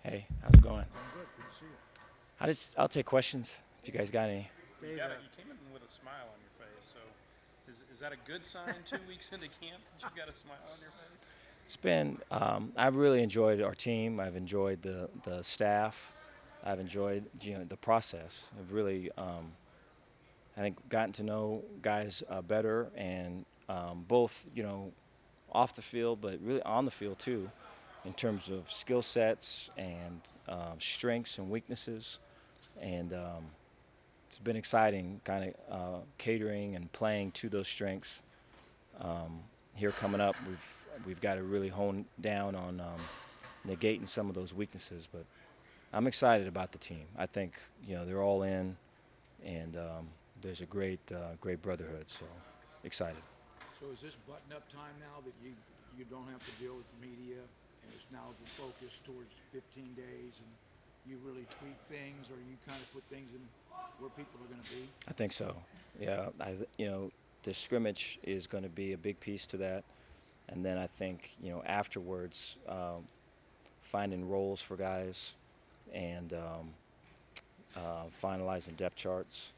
Hey, how's it going? I'm good. Good to see you. I'll take questions if you guys got any. You Dave, got it. You came in with a smile on your face. So, is that a good sign? 2 weeks into camp, that you got a smile on your face? I've really enjoyed our team. I've enjoyed the staff. I've enjoyed the process. I've really, I think, gotten to know guys better, and both off the field, but really on the field too, in terms of skill sets and strengths and weaknesses. And it's been exciting, kind of catering and playing to those strengths. Here coming up, we've got to really hone down on negating some of those weaknesses. But I'm excited about the team. I think they're all in, and there's a great brotherhood. So excited. so is this button-up time now that you don't have to deal with the media, and it's now the focus towards 15 days, and you really tweak things, or you kind of put things in where people are going to be? I think so. Yeah, the scrimmage is going to be a big piece to that, and then I think afterwards, finding roles for guys and finalizing depth charts.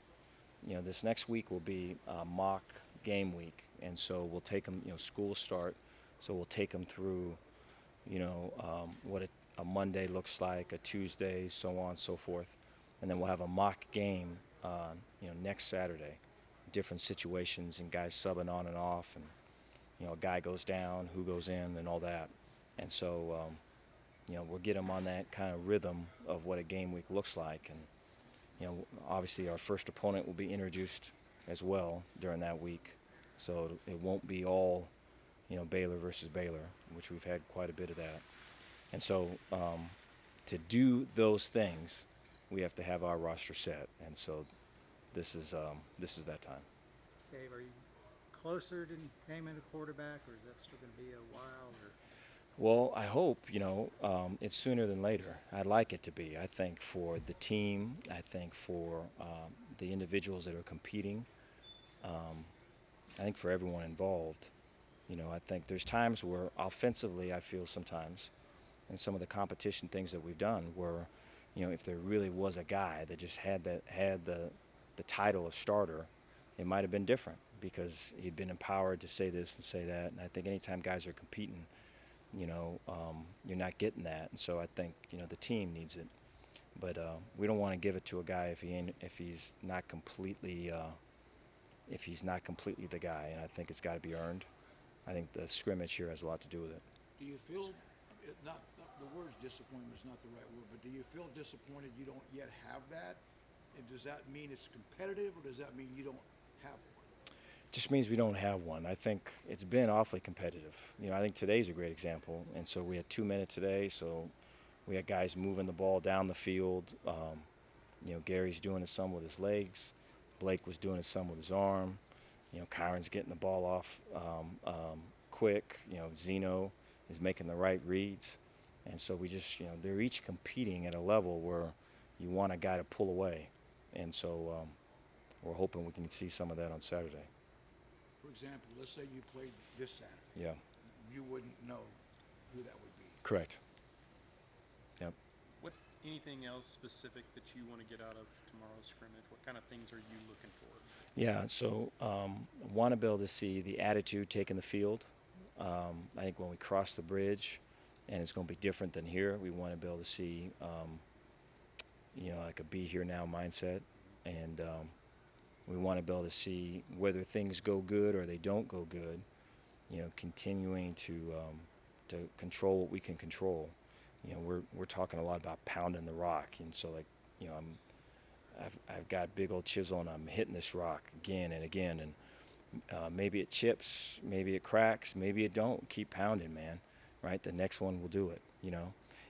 This next week will be mock game week, and so we'll take them. School start, so we'll take them through. What a Monday looks like, a Tuesday, so on and so forth, and then we'll have a mock game. Next Saturday, different situations and guys subbing on and off, and a guy goes down, who goes in, and all that, and so we'll get them on that kind of rhythm of what a game week looks like, and obviously our first opponent will be introduced as well during that week, so it won't be all Baylor versus Baylor, which we've had quite a bit of that, and so to do those things, we have to have our roster set, and so this is that time. Dave, are you closer to naming a quarterback, or is that still going to be a while? Or Well, I hope it's sooner than later. I'd like it to be. I think for the team, I think for the individuals that are competing, um, I think for everyone involved. I think there's times where offensively, I feel sometimes, and some of the competition things that we've done, where if there really was a guy that just had the title of starter, it might have been different because he'd been empowered to say this and say that. And I think anytime guys are competing, you're not getting that. And so I think the team needs it, but we don't want to give it to a guy if he's not completely the guy. And I think it's got to be earned. I think the scrimmage here has a lot to do with it. Do you feel, not the word disappointment is not the right word, but do you feel disappointed you don't yet have that? And does that mean it's competitive, or does that mean you don't have one? Just means we don't have one. I think it's been awfully competitive. I think today's a great example. And so we had 2 minutes today. So we had guys moving the ball down the field. Gary's doing it some with his legs. Blake was doing it some with his arm. Kyron's getting the ball off quick. Zeno is making the right reads. And so we just, they're each competing at a level where you want a guy to pull away. And so we're hoping we can see some of that on Saturday. For example, let's say you played this Saturday. Yeah, You wouldn't know who that would be. correct. Yep. What anything else specific that you want to get out of tomorrow's scrimmage? What kind of things are you looking for? Yeah, so want to be able to see the attitude taking the field. I think when we cross the bridge, and it's going to be different than here, we want to be able to see, like a be here now mindset. And we want to be able to see whether things go good or they don't go good, continuing to control what we can control. We're talking a lot about pounding the rock, and so I've got big old chisel and I'm hitting this rock again and again, and maybe it chips, maybe it cracks, maybe it don't. Keep pounding, man. Right? The next one will do it.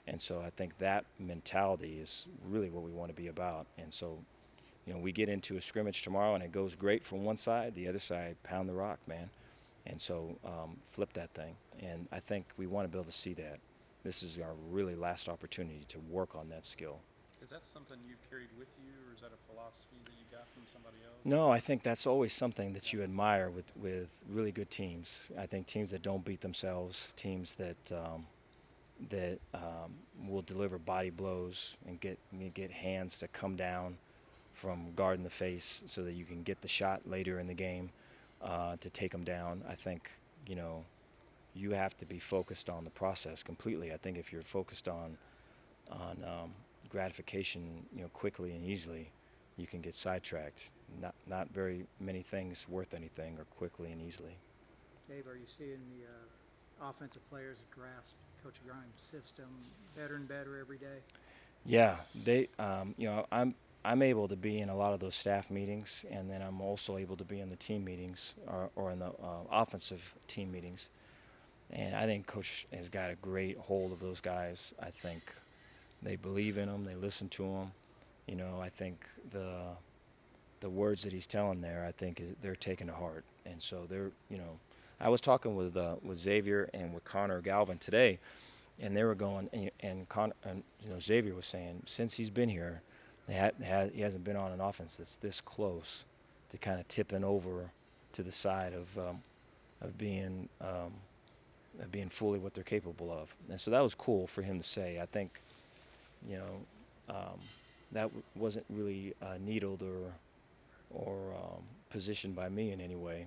And so I think that mentality is really what we want to be about. And so, we get into a scrimmage tomorrow and it goes great from one side, the other side, pound the rock, man. And so flip that thing. And I think we want to be able to see that. This is our really last opportunity to work on that skill. Is that something you've carried with you, or is that a philosophy that you got from somebody else? No, I think that's always something that you admire with really good teams. I think teams that don't beat themselves, teams that that will deliver body blows and get hands to come down from guarding the face so that you can get the shot later in the game to take them down. I think, you know, you have to be focused on the process completely. I think if you're focused on gratification, you know, quickly and easily, you can get sidetracked. Not very many things worth anything are quickly and easily. Dave, are you seeing the offensive players grasp Coach Grimes' system better and better every day? Yeah, they, you know, I'm able to be in a lot of those staff meetings, and then I'm also able to be in the team meetings or in the offensive team meetings. And I think Coach has got a great hold of those guys. I think they believe in them. They listen to them. You know, I think the words that he's telling there, I think they're taken to heart. And so they're, you know, I was talking with Xavier and with Connor Galvin today, and they were going, and you know, Xavier was saying since he's been here, he hasn't been on an offense that's this close to kind of tipping over to the side of being fully what they're capable of. And so that was cool for him to say. I think, you know, that wasn't really needled or positioned by me in any way.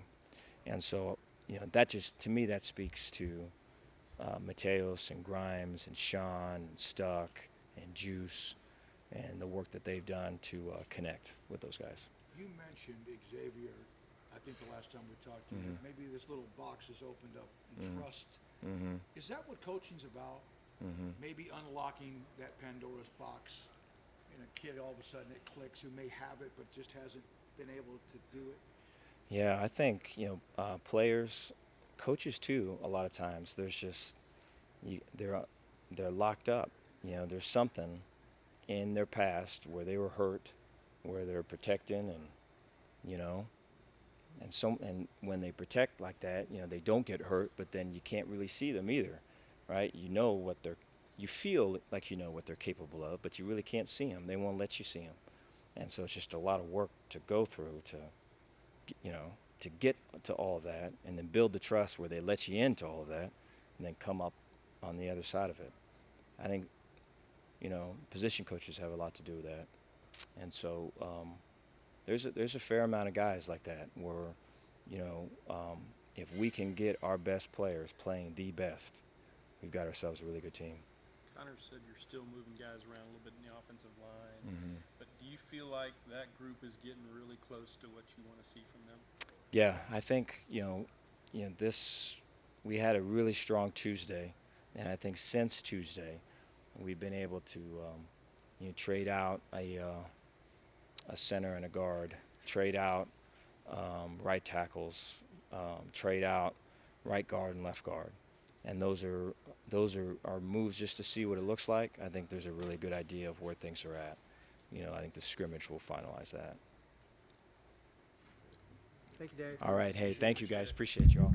And so, you know, that just, to me, that speaks to Mateos and Grimes and Sean and Stuck and Juice and the work that they've done to connect with those guys. You mentioned Xavier, I think the last time we talked to you, maybe this little box has opened up in trust. Is that what coaching's about? Maybe unlocking that Pandora's box in a kid, all of a sudden it clicks, who may have it but just hasn't been able to do it? Yeah, I think, you know, players, coaches too, a lot of times, there's just, they're locked up. You know, there's something in their past where they were hurt, where they're protecting, and, you know, and when they protect like that, you know, they don't get hurt, but then you can't really see them either, right? You know what you feel like you know what they're capable of, but you really can't see them. They won't let you see them. And so it's just a lot of work to go through to, you know, to get to all of that, and then build the trust where they let you into all of that, and then come up on the other side of it. I think, you know, position coaches have a lot to do with that. And so there's a fair amount of guys like that where, you know, if we can get our best players playing the best, we've got ourselves a really good team. Connor said you're still moving guys around a little bit in the offensive line, but do you feel like that group is getting really close to what you want to see from them? Yeah, I think, you know, we had a really strong Tuesday, and I think since Tuesday, we've been able to, you know, trade out a center and a guard, trade out right tackles, trade out right guard and left guard, and those are our moves just to see what it looks like. I think there's a really good idea of where things are at. You know, I think the scrimmage will finalize that. Thank you, Dave. All right, hey, thank you guys, appreciate you all.